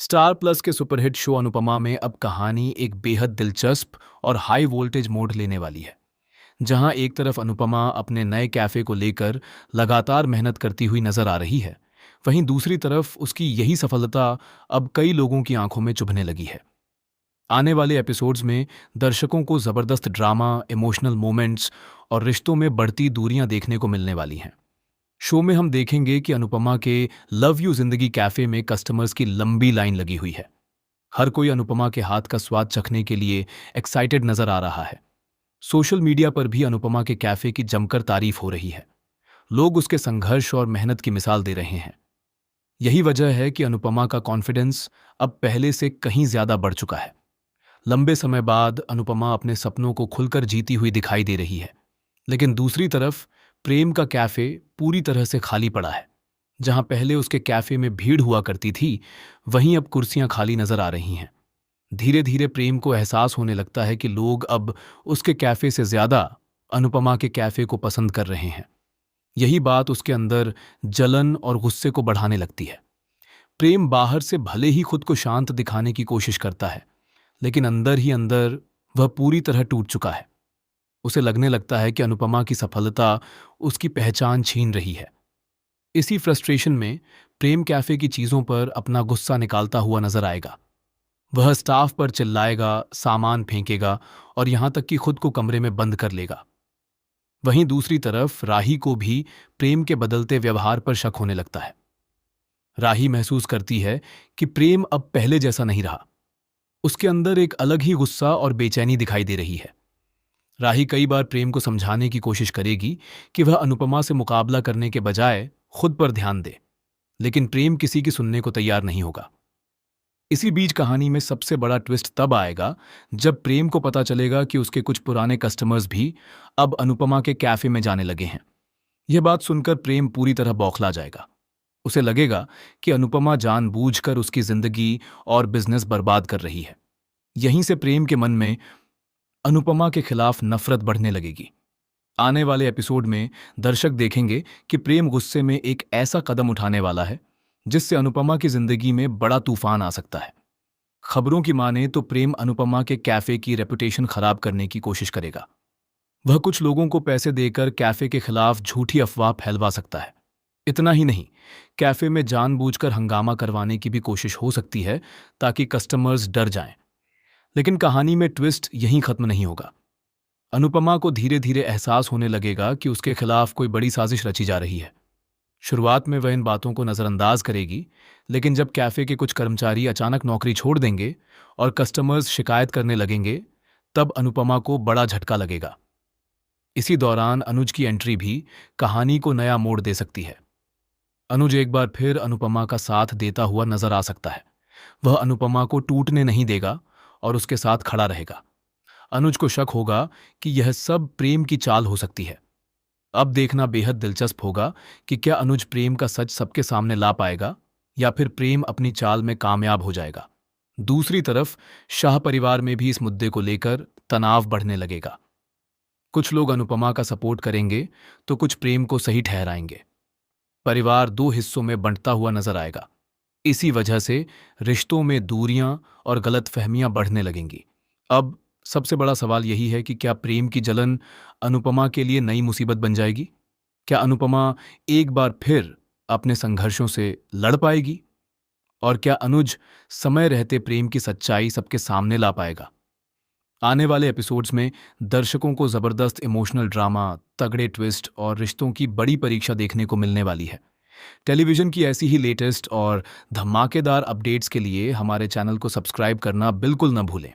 Star plus के superhit show Anupama में अब कहानी एक बेहद दिलचस्प और हाई वोल्टेज मोड लेने वाली है। जहां एक तरफ अनुपमा अपने नए कैफे को लेकर लगातार मेहनत करती हुई नजर आ रही है, वहीं दूसरी तरफ उसकी यही सफलता अब कई लोगों की आंखों में चुभने लगी है। आने वाले एपिसोड्स में दर्शकों को जबरदस्त ड्रामा, इमोशनल मोमेंट्स और रिश्तों में बढ़ती दूरियां देखने को मिलने वाली हैं। शो में हम देखेंगे कि अनुपमा के लव यू जिंदगी कैफे में कस्टमर्स की लंबी लाइन लगी हुई है। हर कोई अनुपमा के हाथ का स्वाद चखने के लिए एक्साइटेड नजर आ रहा है। सोशल मीडिया पर भी अनुपमा के कैफे की जमकर तारीफ हो रही है। लोग उसके संघर्ष और मेहनत की मिसाल दे रहे हैं। यही वजह है कि अनुपमा का कॉन्फिडेंस अब पहले से कहीं ज्यादा बढ़ चुका है। लंबे समय बाद अनुपमा अपने सपनों को खुलकर जीती हुई दिखाई दे रही है। लेकिन दूसरी तरफ प्रेम का कैफे पूरी तरह से खाली पड़ा है। जहां पहले उसके कैफे में भीड़ हुआ करती थी, वहीं अब कुर्सियां खाली नजर आ रही हैं। धीरे धीरे प्रेम को एहसास होने लगता है कि लोग अब उसके कैफे से ज्यादा अनुपमा के कैफे को पसंद कर रहे हैं। यही बात उसके अंदर जलन और गुस्से को बढ़ाने लगती है। प्रेम बाहर से भले ही खुद को शांत दिखाने की कोशिश करता है, लेकिन अंदर ही अंदर वह पूरी तरह टूट चुका है। उसे लगने लगता है कि अनुपमा की सफलता उसकी पहचान छीन रही है। इसी फ्रस्ट्रेशन में प्रेम कैफे की चीजों पर अपना गुस्सा निकालता हुआ नजर आएगा। वह स्टाफ पर चिल्लाएगा, सामान फेंकेगा और यहां तक कि खुद को कमरे में बंद कर लेगा। वहीं दूसरी तरफ राही को भी प्रेम के बदलते व्यवहार पर शक होने लगता है। राही महसूस करती है कि प्रेम अब पहले जैसा नहीं रहा। उसके अंदर एक अलग ही गुस्सा और बेचैनी दिखाई दे रही है। राही कई बार प्रेम को समझाने की कोशिश करेगी कि वह अनुपमा से मुकाबला करने के बजाय खुद पर ध्यान दे, लेकिन प्रेम किसी की सुनने को तैयार नहीं होगा। इसी बीच कहानी में सबसे बड़ा ट्विस्ट तब आएगा जब प्रेम को पता चलेगा कि उसके कुछ पुराने कस्टमर्स भी अब अनुपमा के कैफे में जाने लगे हैं। यह बात सुनकर प्रेम पूरी तरह बौखला जाएगा। उसे लगेगा कि अनुपमा जानबूझकर उसकी जिंदगी और बिजनेस बर्बाद कर रही है। यहीं से प्रेम के मन में अनुपमा के खिलाफ नफरत बढ़ने लगेगी। आने वाले एपिसोड में दर्शक देखेंगे कि प्रेम गुस्से में एक ऐसा कदम उठाने वाला है जिससे अनुपमा की जिंदगी में बड़ा तूफान आ सकता है। खबरों की माने तो प्रेम अनुपमा के कैफे की रेपुटेशन खराब करने की कोशिश करेगा। वह कुछ लोगों को पैसे देकर कैफे के खिलाफ झूठी अफवाह फैलवा सकता है। इतना ही नहीं, कैफे में जानबूझकर हंगामा करवाने की भी कोशिश हो सकती है ताकि कस्टमर्स डर जाएं। लेकिन कहानी में ट्विस्ट यहीं खत्म नहीं होगा। अनुपमा को धीरे धीरे एहसास होने लगेगा कि उसके खिलाफ कोई बड़ी साजिश रची जा रही है। शुरुआत में वह इन बातों को नजरअंदाज करेगी, लेकिन जब कैफे के कुछ कर्मचारी अचानक नौकरी छोड़ देंगे और कस्टमर्स शिकायत करने लगेंगे, तब अनुपमा को बड़ा झटका लगेगा। इसी दौरान अनुज की एंट्री भी कहानी को नया मोड़ दे सकती है। अनुज एक बार फिर अनुपमा का साथ देता हुआ नजर आ सकता है। वह अनुपमा को टूटने नहीं देगा और उसके साथ खड़ा रहेगा। अनुज को शक होगा कि यह सब प्रेम की चाल हो सकती है। अब देखना बेहद दिलचस्प होगा कि क्या अनुज प्रेम का सच सबके सामने ला पाएगा या फिर प्रेम अपनी चाल में कामयाब हो जाएगा। दूसरी तरफ शाह परिवार में भी इस मुद्दे को लेकर तनाव बढ़ने लगेगा। कुछ लोग अनुपमा का सपोर्ट करेंगे तो कुछ प्रेम को सही ठहराएंगे। परिवार दो हिस्सों में बंटता हुआ नजर आएगा। इसी वजह से रिश्तों में दूरियां और गलतफहमियां बढ़ने लगेंगी। अब सबसे बड़ा सवाल यही है कि क्या प्रेम की जलन अनुपमा के लिए नई मुसीबत बन जाएगी? क्या अनुपमा एक बार फिर अपने संघर्षों से लड़ पाएगी? और क्या अनुज समय रहते प्रेम की सच्चाई सबके सामने ला पाएगा? आने वाले एपिसोड्स में दर्शकों को जबरदस्त इमोशनल ड्रामा, तगड़े ट्विस्ट और रिश्तों की बड़ी परीक्षा देखने को मिलने वाली है। टेलीविजन की ऐसी ही लेटेस्ट और धमाकेदार अपडेट्स के लिए हमारे चैनल को सब्सक्राइब करना बिल्कुल न भूलें।